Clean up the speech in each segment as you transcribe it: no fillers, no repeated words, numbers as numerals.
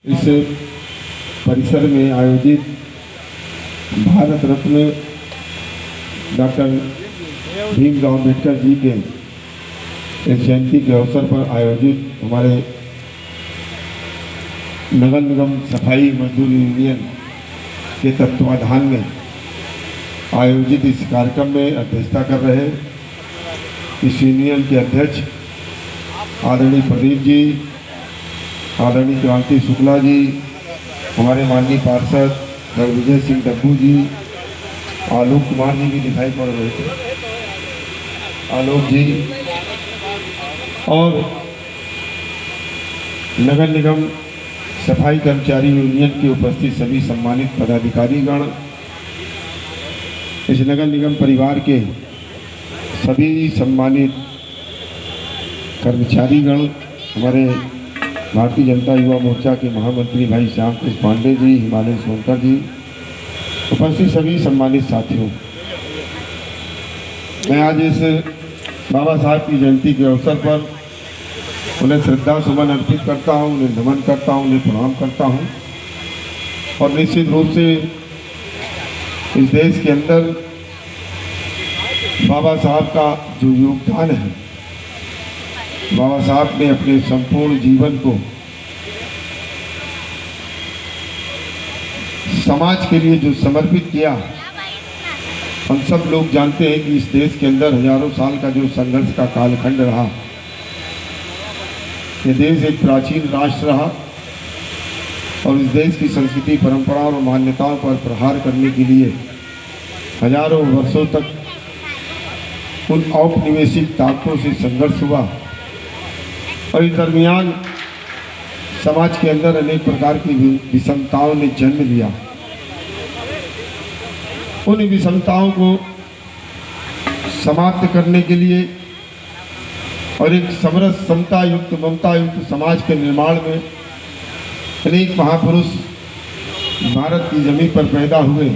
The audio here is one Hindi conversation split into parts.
इस परिसर में आयोजित भारत रत्न डॉक्टर भीमराव अम्बेडकर जी के इस जयंती के अवसर पर आयोजित हमारे नगर निगम सफाई मजदूर यूनियन के तत्वाधान में आयोजित इस कार्यक्रम में अध्यक्षता कर रहे इस यूनियन के अध्यक्ष आदरणीय प्रदीप जी, आदरणीय क्रांति शुक्ला जी, हमारे माननीय पार्षद विजय सिंह डब्बू जी, आलोक कुमार जी भी दिखाई पड़ रहे थे, आलोक जी, और नगर निगम सफाई कर्मचारी यूनियन के उपस्थित सभी सम्मानित पदाधिकारीगण, इस नगर निगम परिवार के सभी सम्मानित कर्मचारीगण, हमारे भारतीय जनता युवा मोर्चा के महामंत्री भाई श्याम कृष्ण पांडे जी, हिमालय सोनकर जी, उपस्थित सभी सम्मानित साथियों, मैं आज इस बाबा साहब की जयंती के अवसर पर उन्हें श्रद्धा सुमन अर्पित करता हूँ, उन्हें नमन करता हूँ, उन्हें प्रणाम करता हूँ। और निश्चित रूप से इस देश के अंदर बाबा साहब का जो योगदान है, बाबा साहब ने अपने संपूर्ण जीवन को समाज के लिए जो समर्पित किया, हम सब लोग जानते हैं कि इस देश के अंदर हजारों साल का जो संघर्ष का कालखंड रहा, ये देश एक प्राचीन राष्ट्र रहा और इस देश की संस्कृति, परंपरा और मान्यताओं पर प्रहार करने के लिए हजारों वर्षों तक उन औपनिवेशिक ताकतों से संघर्ष हुआ और इस दरमियान समाज के अंदर अनेक प्रकार की विषमताओं ने जन्म लिया। उन विषमताओं को समाप्त करने के लिए और एक समरस, समता युक्त, ममता युक्त समाज के निर्माण में अनेक महापुरुष भारत की जमीन पर पैदा हुए।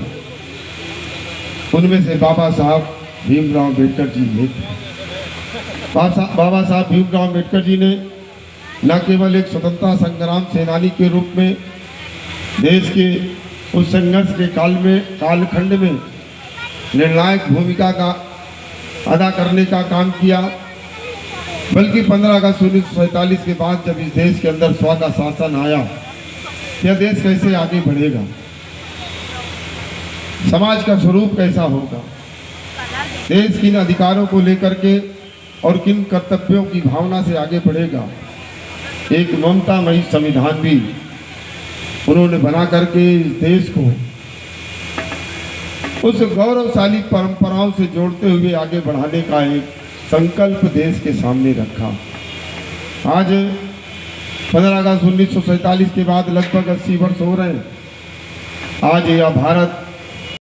उनमें से बाबा साहब भीमराव अम्बेडकर जी एक थे। बाबा साहब भीमराव अम्बेडकर जी ने न केवल एक स्वतंत्रता संग्राम सेनानी के रूप में देश के उस संघर्ष के कालखंड में निर्णायक भूमिका का अदा करने का काम किया, बल्कि 15 अगस्त 1947 के बाद जब इस देश के अंदर स्व का शासन आया, यह देश कैसे आगे बढ़ेगा, समाज का स्वरूप कैसा होगा, देश किन अधिकारों को लेकर के और किन कर्तव्यों की भावना से आगे बढ़ेगा, एक ममतामयी संविधान भी उन्होंने बना करके इस देश को उस गौरवशाली परंपराओं से जोड़ते हुए आगे बढ़ाने का एक संकल्प देश के सामने रखा। आज 15 अगस्त 1947 के बाद लगभग 80 वर्ष हो रहे हैं। आज यह भारत